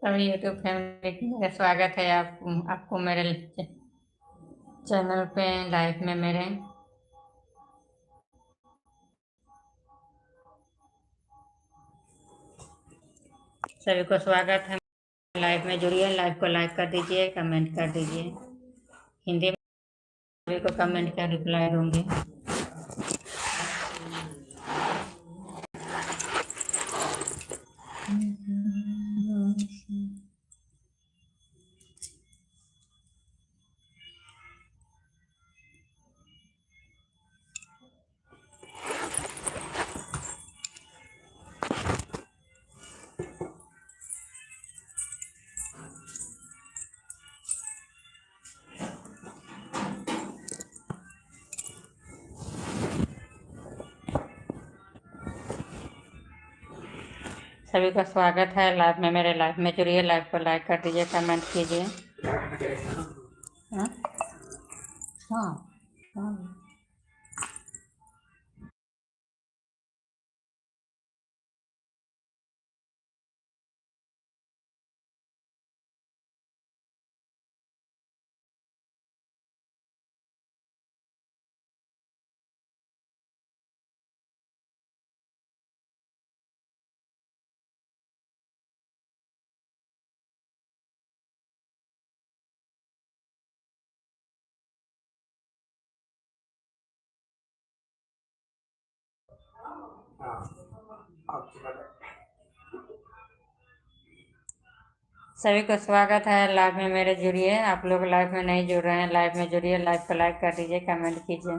सभी YouTube family का स्वागत है आपको मेरे चैनल पे लाइव में मेरे। सभी को स्वागत है, लाइव में जुड़िए, लाइव को लाइक कर दीजिए, कमेंट कर दीजिए। हिंदी में सभी को कमेंट का रिप्लाई दूंगी। सभी का स्वागत है लाइव में मेरे, लाइव में जुड़िए, लाइव को लाइक कर दीजिए, कमेंट कीजिए। हाँ हाँ हाँ। सभी को स्वागत है लाइव में मेरे, जुड़िए। आप लोग लाइव में नहीं जुड़ रहे हैं, लाइव में जुड़िए, लाइव को लाइक कर दीजिए, कमेंट कीजिए।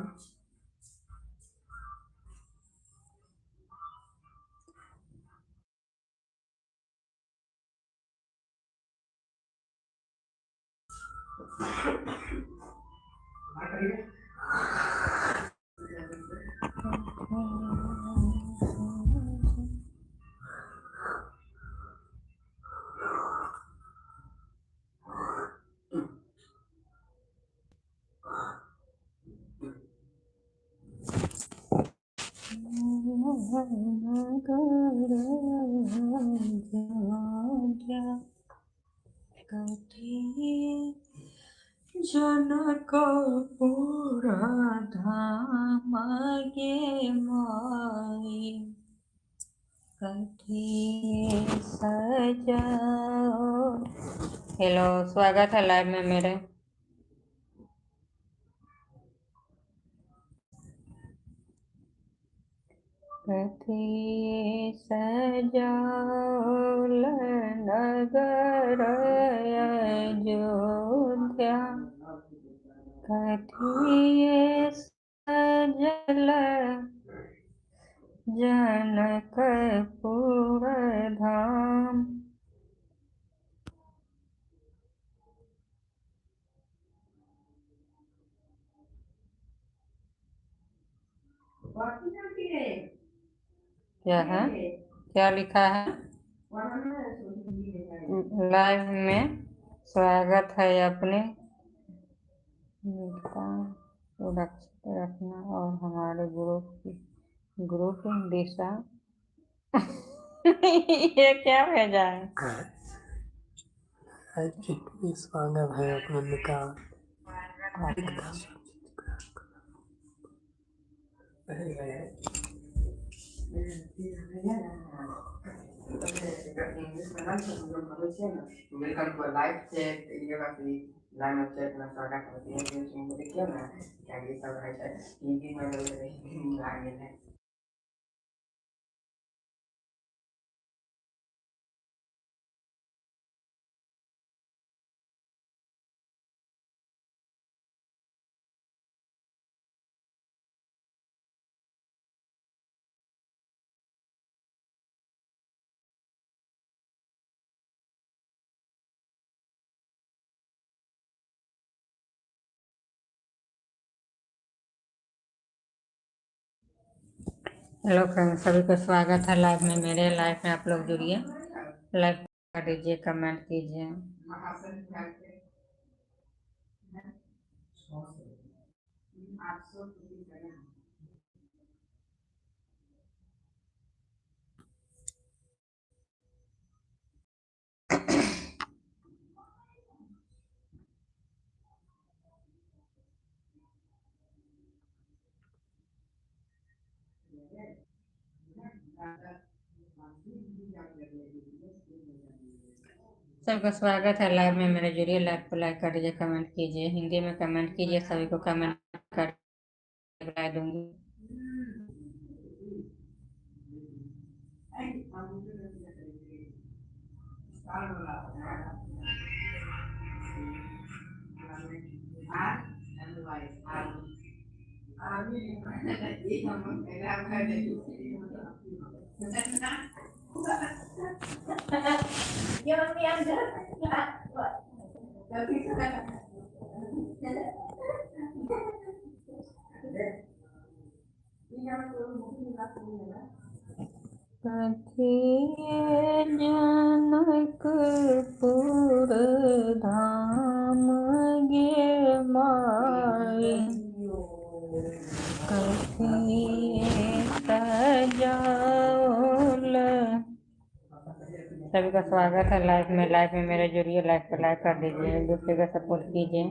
जनकपुर धाम गे माई, कथी सजाओ। हेलो, स्वागत है लाइव में मेरे। कथी सजाओल नगर अयोध्या, कथी सजल जनकपुर धाम। क्या है, क्या लिखा है? लाइव में स्वागत है, अपने का सुरक्षित रखना और हमारे ग्रुप दिशा ये क्या भेजा है? स्वागत है अपने का। हेलो फ्रेंड्स, सभी को स्वागत है लाइव में मेरे, लाइव में आप लोग जुड़िए, लाइक कर दीजिए, कमेंट कीजिए। सबका स्वागत है लाइव में, मेरे जुड़िए, लाइव को लाइक कर दीजिए, कमेंट कीजिए, हिंदी में कमेंट कीजिए, सभी को कमेंट कर रिप्लाई दूंगी। कथिए जनकपुर धाम गे माई, कथिए सजाओल। सभी का स्वागत है लाइव में, मेरे जुड़िए, लाइव को लाइक कर दीजिए, एक दूसरे का सपोर्ट कीजिए।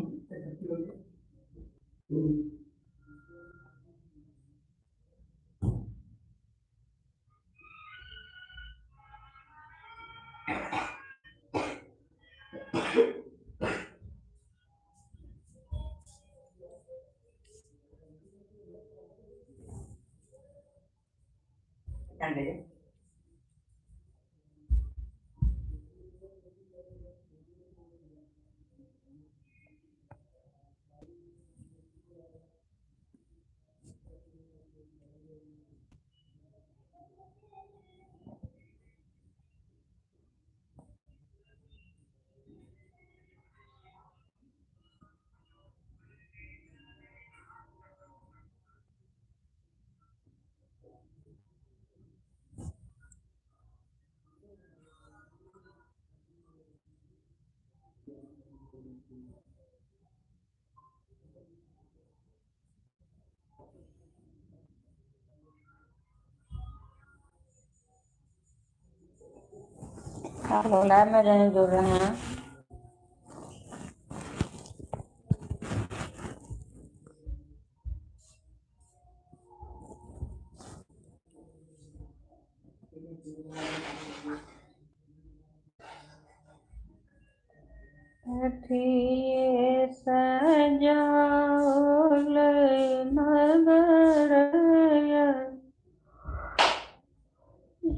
आप लोग लाइव में रहें, जुड़ रहे हैं। कथिए सजाओल नगर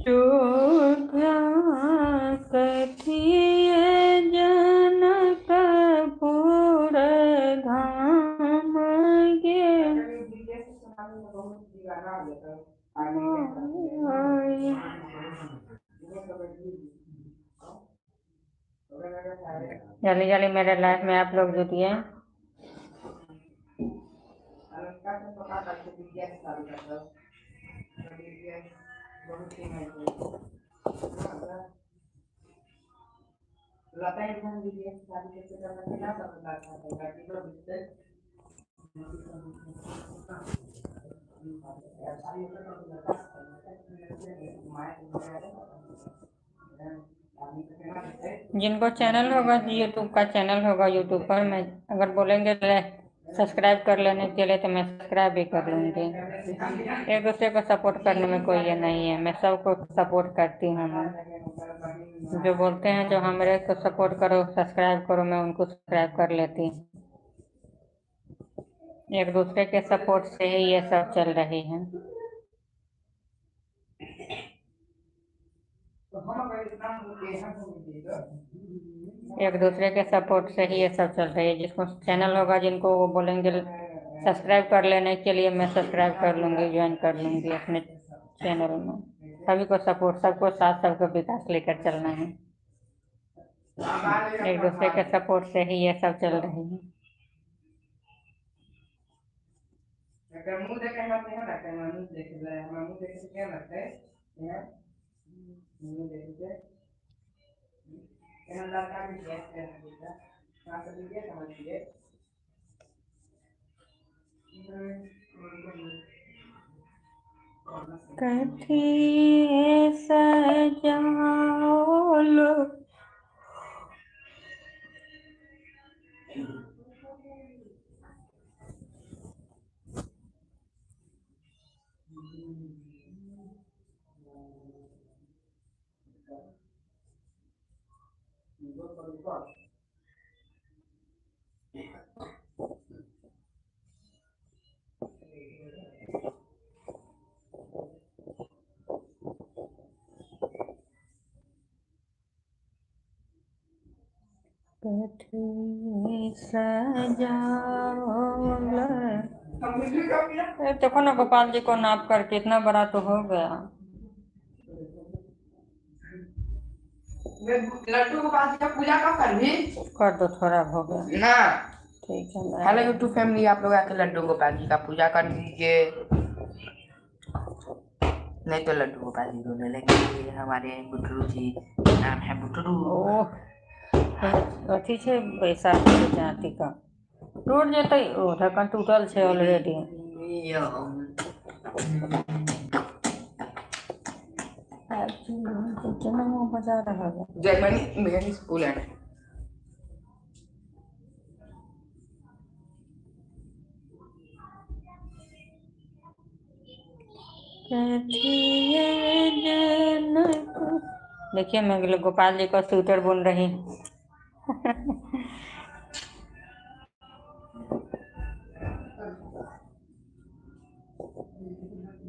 अयोध्या, कथिए जनकपुर धाम गे माई। जल्दी जल्दी मेरे लाइफ में आप लोग जुटिए। जिनको चैनल होगा, यूट्यूब का चैनल होगा, यूट्यूब पर मैं अगर बोलेंगे सब्सक्राइब कर लेने के लिए तो मैं सब्सक्राइब भी कर लूँगी। एक दूसरे को सपोर्ट करने में कोई ये नहीं है, मैं सबको सपोर्ट करती हूँ। मैं जो बोलते हैं, जो हमारे को सपोर्ट करो, सब्सक्राइब करो, मैं उनको सब्सक्राइब कर लेती हूँ। एक दूसरे के सपोर्ट से ही ये सब चल रही है। एक दूसरे के सपोर्ट से ही ये सब चल रही है। जिसको चैनल होगा, जिनको वो बोलेंगे सब्सक्राइब कर लेने के लिए, मैं सब्सक्राइब कर लूँगी, ज्वाइन कर लूँगी अपने चैनल में। सभी को सपोर्ट, सबको साथ, सबको विकास लेकर चलना है। एक दूसरे के सपोर्ट से ही ये सब चल रही है। कथिए सजाओल देखो ना गोपाल जी को नाप कर कितना बड़ा तो हो गया। लड्डू गोपाल जी का पूजा कब कर भी कर दो, थोड़ा हो गया ना। ठीक है। हेलो यूट्यूब फैमिली, आप लोग आके लड्डू गोपाल जी का पूजा कर दीजिए, नहीं तो लड्डू गोपाल जी रोने लगेंगे। हमारे बुटरू जी, नाम है बुटरू। ओह अथी छे बैसाखी के जाति का टूट जेतै, ओ ढक्कन टूटल छे ऑलरेडी। कितना बजा रहा है। जर्मनी मेरी स्कूल है। देखिए मैं गोपाल जी का स्वेटर बुन रही हूँ।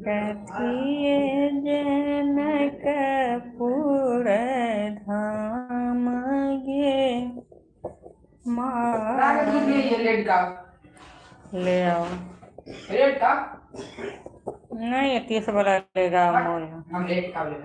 कथिए जनकपुर धाम गे ये रेड का ले आओ। रेड का नहीं ये 30 वाला लेगा अमूल। हम रेड का ले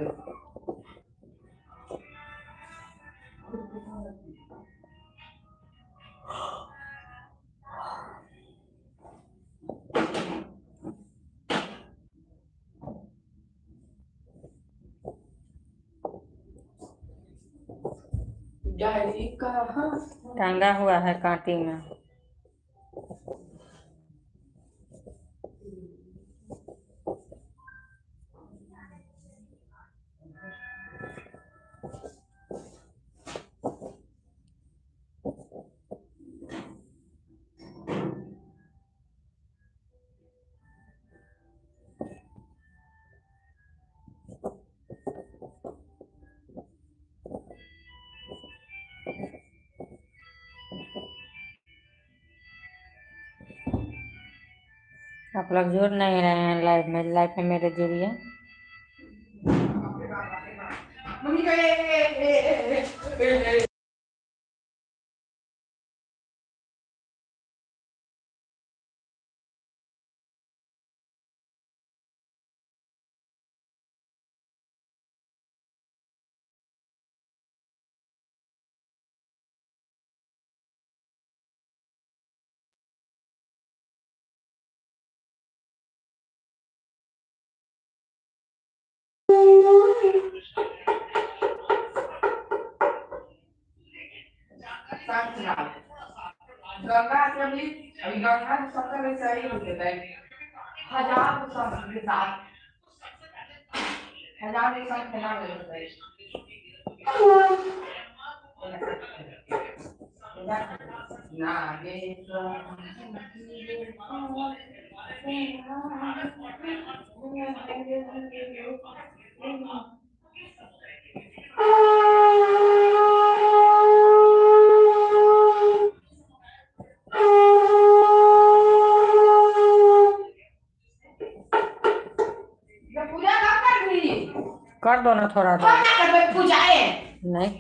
डायरी का टांगा हुआ है कांटी में। आप लोग जुड़ नहीं रहे हैं लाइव में मेरे जुड़िए। मम्मी का गंगा असेंबली अभी गंगा सबका वैसा ही होता है। हजार के साथ हजार के साथ खेला होता है। पूजा कब कर रही? कर दो ना थोड़ा देर। पूजा है नहीं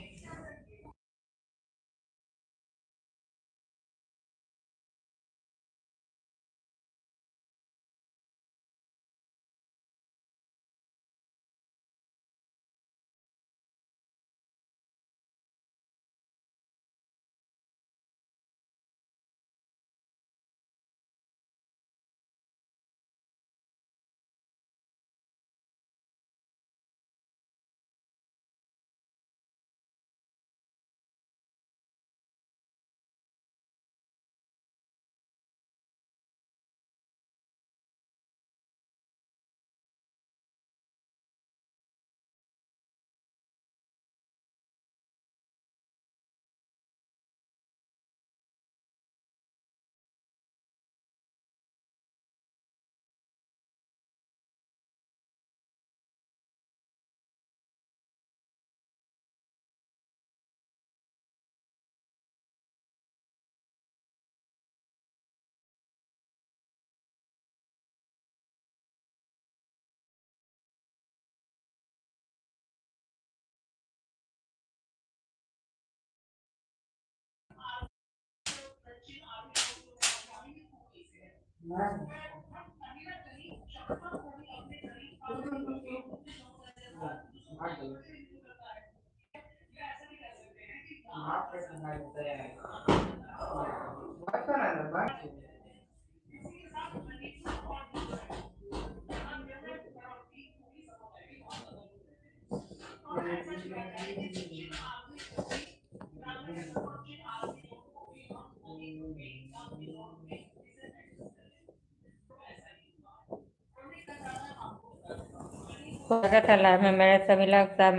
स्वागत है लाइव में। मेरे सभी लोग सब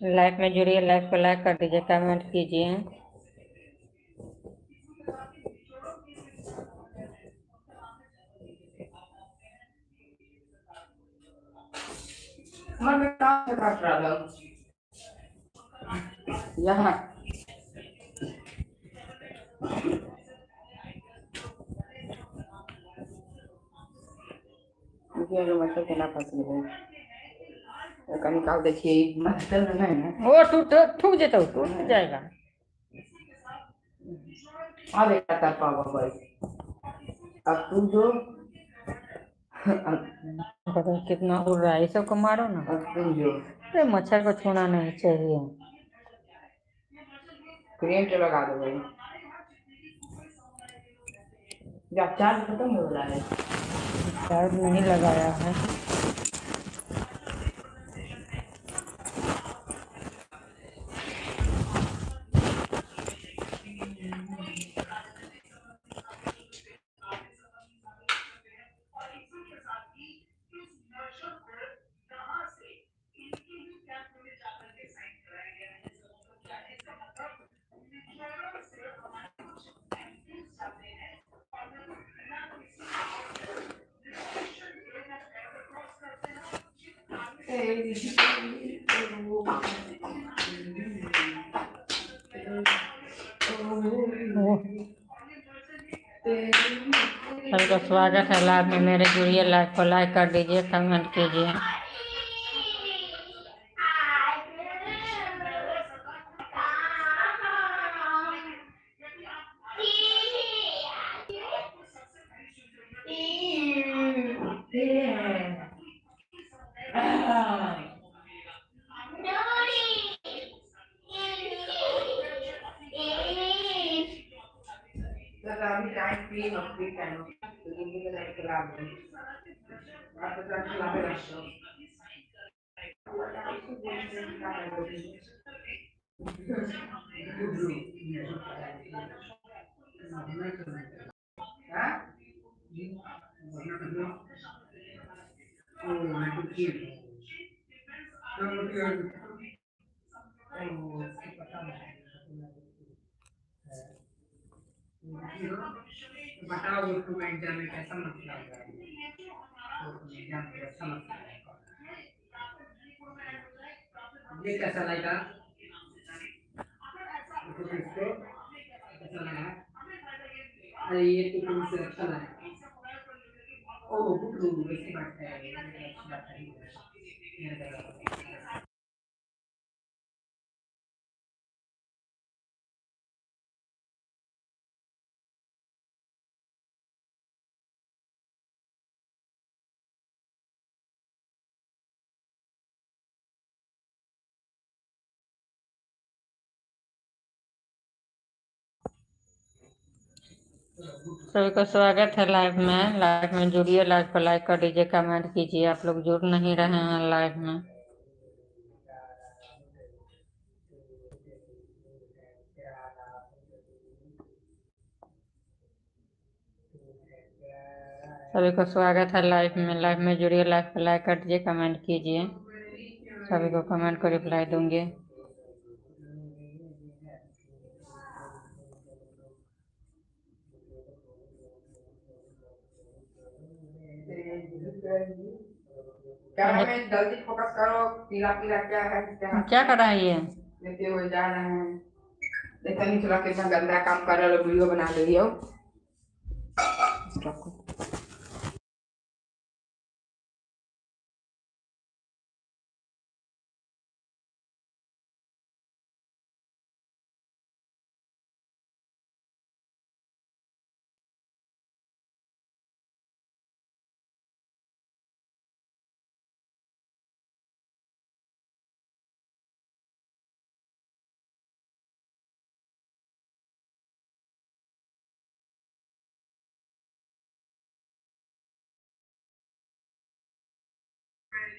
लाइव में जुड़िए, लाइव को लाइक कर दीजिए, कमेंट कीजिए। मैं काम से काट रहा था यहाँ मतलब केना फंस गए कहीं निकाल देखिए मतलब नहीं है वो ठूक जेतो, टूट जाएगा। अब एक कर पावा भाई अब तू जो पता कितना उड़ रहा है, ये सब को मारो ना। अब तू जो अरे मच्छर को छूना नहीं चाहिए। क्रीम तो लगा दो भाई जब चार्ज खत्म हो रहा है चार्ज नहीं लगाया है। सबका स्वागत है लाइव में। मेरे जुड़िए, लाइव को लाइक कर दीजिए, कमेंट कीजिए। बताओ उसको एग्जाम में कैसा मतलब है तो एग्जाम में अच्छा मतलब ये कैसा लगा उसको किसको कैसा लगा अरे ये तो तुमसे अच्छा लगा ओ गुड वैसी बात है ये अच्छी बात है सभी को स्वागत है लाइव में। लाइव में जुड़िए, लाइव को लाइक कर दीजिए, कमेंट कीजिए। आप लोग जुड़ नहीं रहे हैं लाइव में। सभी को स्वागत है लाइव में। लाइव में जुड़िए, लाइव को लाइक कर दीजिए, कमेंट कीजिए। सभी को कमेंट को रिप्लाई दूंगी। कैमरा में जल्दी फोकस करो पीला पीला क्या है क्या कर रहा है ये? लेते हुए जा रहे हैं देखा नहीं चला कितना गंदा काम कर रहे हो वीडियो बना रही हो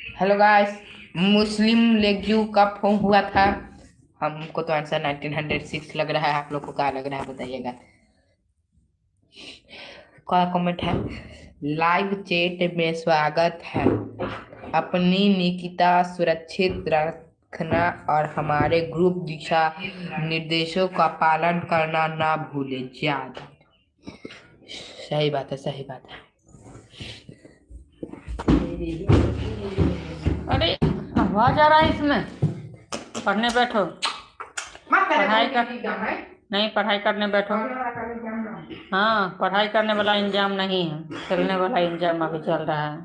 हेलो गाइस, मुस्लिम लेग्यू कब फॉर्म हुआ था? हमको तो आंसर 1906 लग रहा है, आप लोग को क्या लग रहा है बताइएगा। क्या कमेंट है? लाइव चैट में स्वागत है। अपनी निकिता सुरक्षित रखना और हमारे ग्रुप दिशा निर्देशों का पालन करना ना भूले। ज्यादा सही बात है, सही बात है। अरे आवाज आ रहा है इसमें। पढ़ने बैठो। पढ़ाई कर नहीं, पढ़ाई करने बैठो। हाँ, पढ़ाई करने वाला एग्जाम नहीं है, खेलने वाला एग्जाम अभी चल रहा है।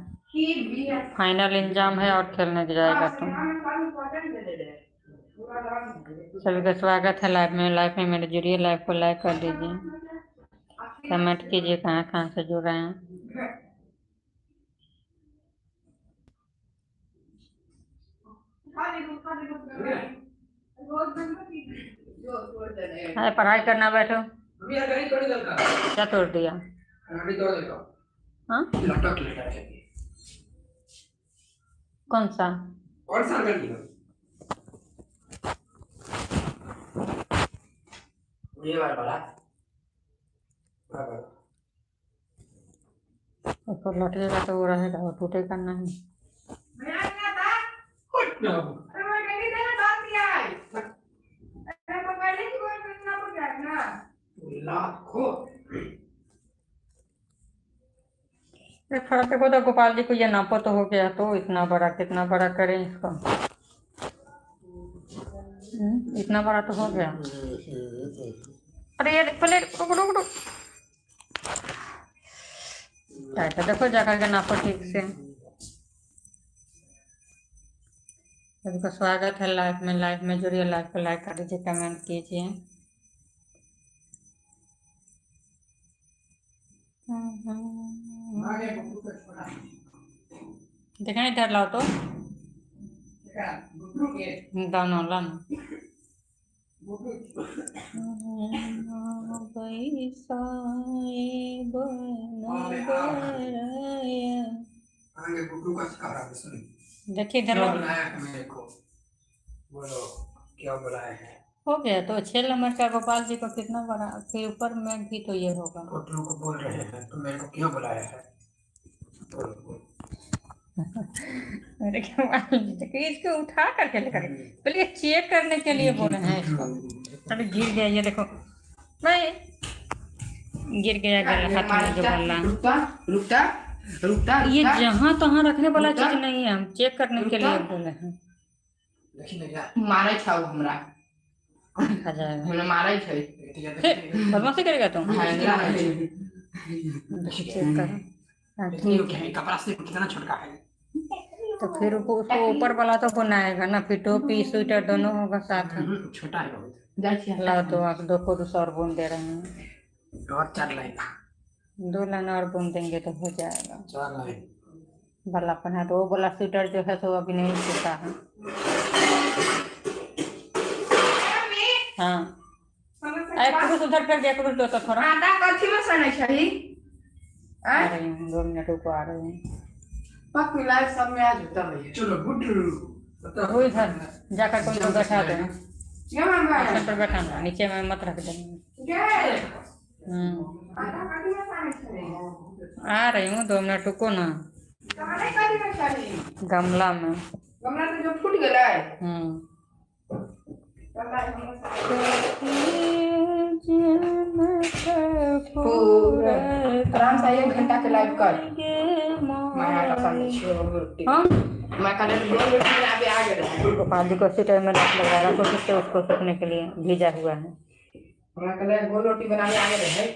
फाइनल एग्जाम है और खेलने जाएगा तुम। सभी का स्वागत है लाइव में मेरे जुड़िए। लाइव को लाइक कर दीजिए, कमेंट कीजिए कहाँ कहाँ से जुड़ रहे हैं। अरे पढ़ाई करना बैठो। क्या तोड़ दिया? हाँ, कौन सा? ये वाला उसको लौटेगा तो वो रहेगा, वो टूटेगा नहीं। थोड़ा देखो तो गोपाल जी को ये नापो तो हो गया, तो इतना बड़ा कितना बड़ा करें इसको। इतना बड़ा तो हो गया। अरे ये पहले रुको रुको रुको, ऐसा देखो जाकर के नापो ठीक से। सभी को स्वागत है लाइव में जुड़िए। लाइव को लाइक कर दीजिए, कमेंट कीजिए। देखा इधर लाओ तो दोनों लाना। देखिए इधर लाओ। बोलो क्या बुलाया है? हो गया तो 6 नंबर का गोपाल जी को कितना बड़ा, फिर ऊपर में भी तो ये होगा। फोटो को बोल रहे हैं तो मेरे को क्यों बुलाया है? अरे इसको उठा करके लेकर पहले चेक करने के लिए बोले हैं इसको। अरे गिर गया, ये देखो नहीं गिर गया, गला हाथ में जो बल्ला। रुकता रुकता ये जहाँ तहाँ रखने वाला चीज नहीं है, हम चेक करने के लिए बोले हैं। मारे था वो हमरा आ जाएगा, हमरा मारे थे। बदमाशी करेगा तुम। चेक करो। हाँ, ठीक है। कपड़ा से कितना छोटा है? तो फिर उसको ऊपर वाला तो बनाएगा ना, फिर टोपी स्वेटर दोनों होगा साथ में। छोटा है बहुत। लाओ तो आप 2 फुट और बूंद दे रहे हैं। और 4 लाइन 2 लाइन और बूंद देंगे तो हो जाएगा। 4 लाइन वाला पहना तो वो वाला स्वेटर जो है तो अभी नहीं सीखा है। हाँ, कुछ उधर कर दिया, कुछ दो तो थोड़ा। आटा कथी में सने छही? आ रही हूँ 2 मिनट को आ रही हूँ। पक मिलाए सब में आज उतर रही है। चलो गुड वो इधर जाकर कोई को बैठा दे। क्या मांगा है? पर बैठाना, नीचे में मत रख देना। क्या है? हम्म, आटा कथी में सने छही? आ रही हूँ 2 मिनट रुको ना। तुम्हारे कथी में छही? गमला में। गमला तो जो फूट गेला है। आराम से 1 घंटा के लाइव कर। मैं आटा सान छोड़ हाँ, मैं कल 2 मिनट में आ गया। गोपाल जी को उसी टाइम में रख लगा रखो किससे उसको सूखने के लिए भेजा हुआ है। मैं कल 2 रोटी बनाने आ गए हैं।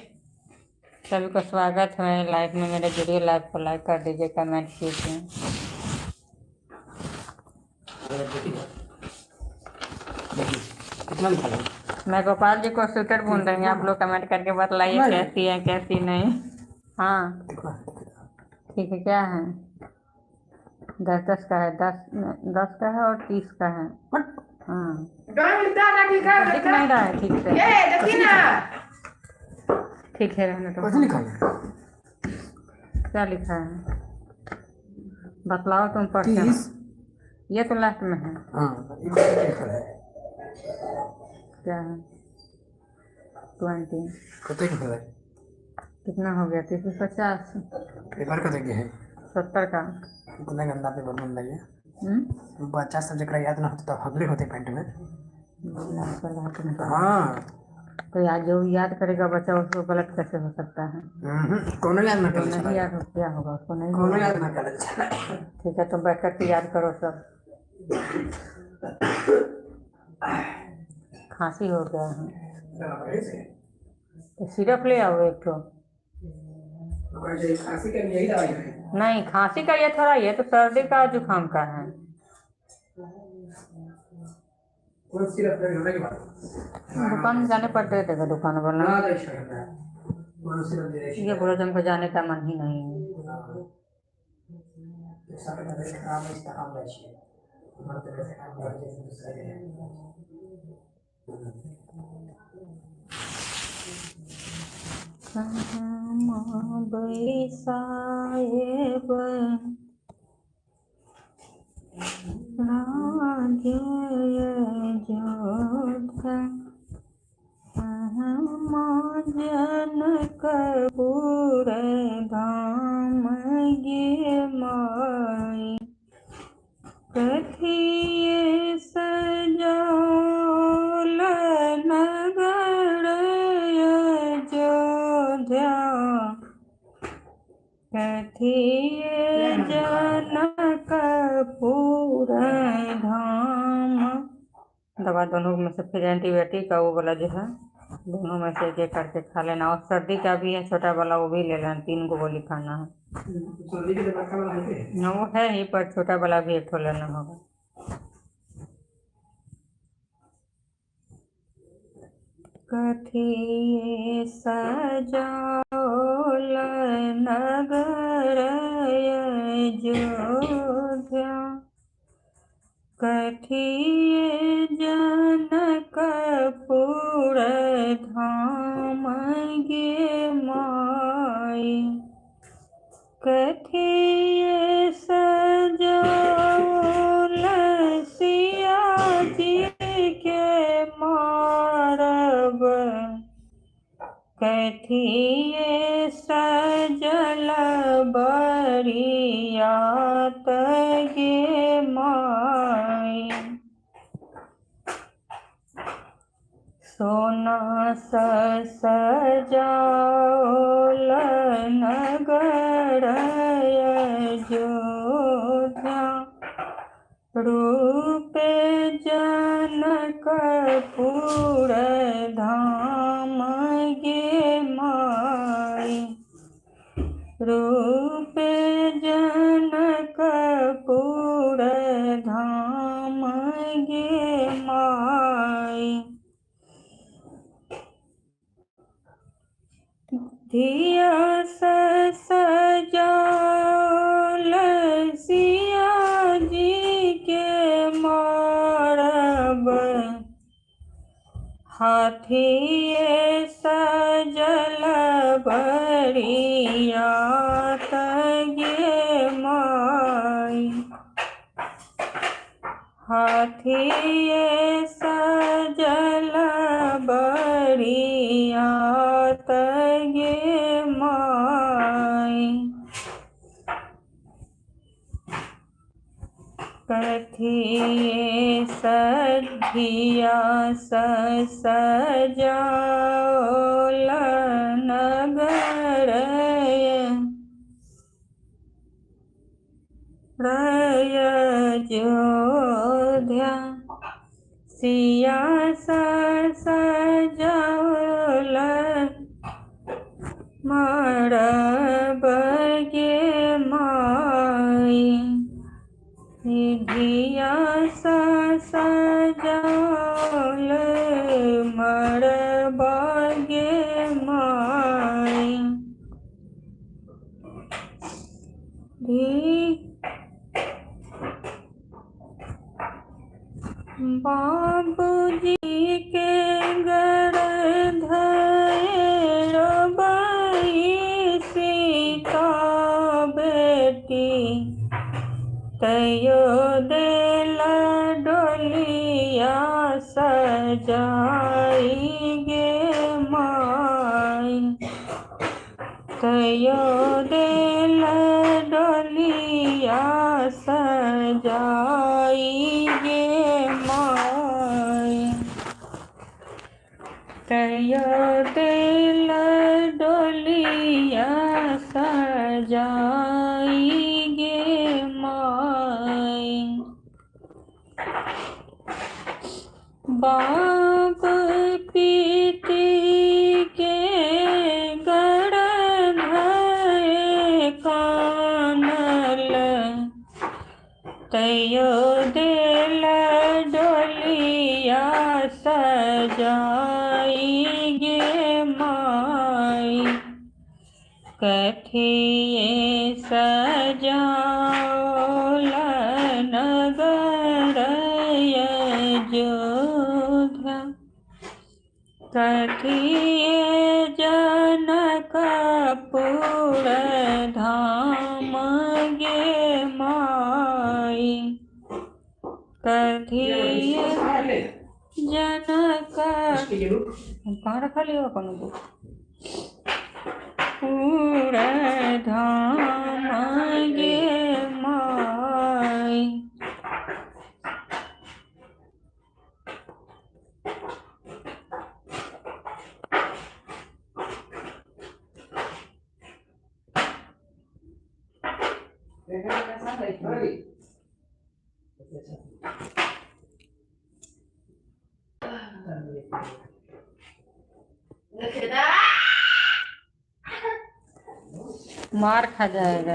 सभी को स्वागत है लाइव में मेरे जुड़िए। लाइव को लाइक कर दीजिए, कमेंट कीजिए। कितना लिखा है? मैं गोपाल जी को स्वेटर बुन रही हूँ, आप लोग कमेंट करके बतलाइए कैसी है कैसी नहीं। हाँ ठीक है, क्या है? 10 का है, 10 का है और 30 का है। हाँ, दिख नहीं रहा है ठीक से। ये देखिए ना, ठीक है रहने दो। लिखा है? क्या लिखा है बतलाओ तुम पढ़ के। ये तो लास्ट में है। हाँ ये कौन सा है? क्या है? 20 कते के है? कितना हो गया? 350। पेपर कते के है? 70 का। इतना गंदा पेपर बन लगे। हम्म। बच्चा सब जरा याद ना होता तो हगले होते पेंट में। तो हाँ याद जो याद करेगा बच्चा उसको गलत कैसे हो सकता है? कोनो याद ना जो कर नहीं याद हो क्या होगा उसको नहीं कोनो होगा। याद ना कर ठीक है तो बैठ कर के याद करो सब। खांसी हो गया है तो सिरप ले आओ एक तो। खांसी का यही दवाई है। नहीं खांसी का ये थोड़ा, ये तो सर्दी का जुकाम का है। कौन सिरप होने के बाद दुकान जाने पर दे देगा दुकान वाला। ना दे सकता है। कौन सिरप दे रही ये बोलो तुमको जाने का मन ही नहीं है। सब तबीयत खराब है इसका काम है हमारा तबीयत खराब है दूसरे साहेब जन कपूर धाम गे माई कथिए सजौल नगर अयोध्या कथिए जनकपुर धाम। दवा दोनों में से फिर एंटीबायोटिक का वो वाला जो है दोनों में से एक करके खा लेना। और सर्दी का भी है छोटा वाला वो भी ले लेना। 3 गो गोली खाना है। सर्दी के दवा का वाला है वो है ही पर छोटा वाला भी एक ठो लेना होगा। कथिए सजौल नगर अयोध्या कथिए जनकपुर धाम गे माई कथिए सजौल सिया जी के मारब कथिए सजल बरियात गे माई सोना सजौल नगर अयोध्या रूप जनकपुर धाम गे माई रूप जनकपुर धाम गे माई धिया सजौल सिया जी के मारब हाथिए सजल बरियात गे माई हाथिए सजल बरियात गे माई कथिए सधिया सजौल नगर अयोध्या सिया सजौल मरब गे माई धिया सजौल मरब गे माई बाबूजी के गर्धर बाई सीता बेटी तयो दे सजाएंगे माई कयो दिल डोलिया सजाएंगे माई कयो दिल डोलिया सजाएंगे माई बाप पीती के गड़ भय कानल तयो दिल डोलिया सजाएंगे माई कथिए सजाओल नगर अयोध्या कथिए जनकपुर धाम गे माई कथिए जनक कहाँ रखा लिया कौन बुक पूरा धाम गे माई मार खा जाएगा।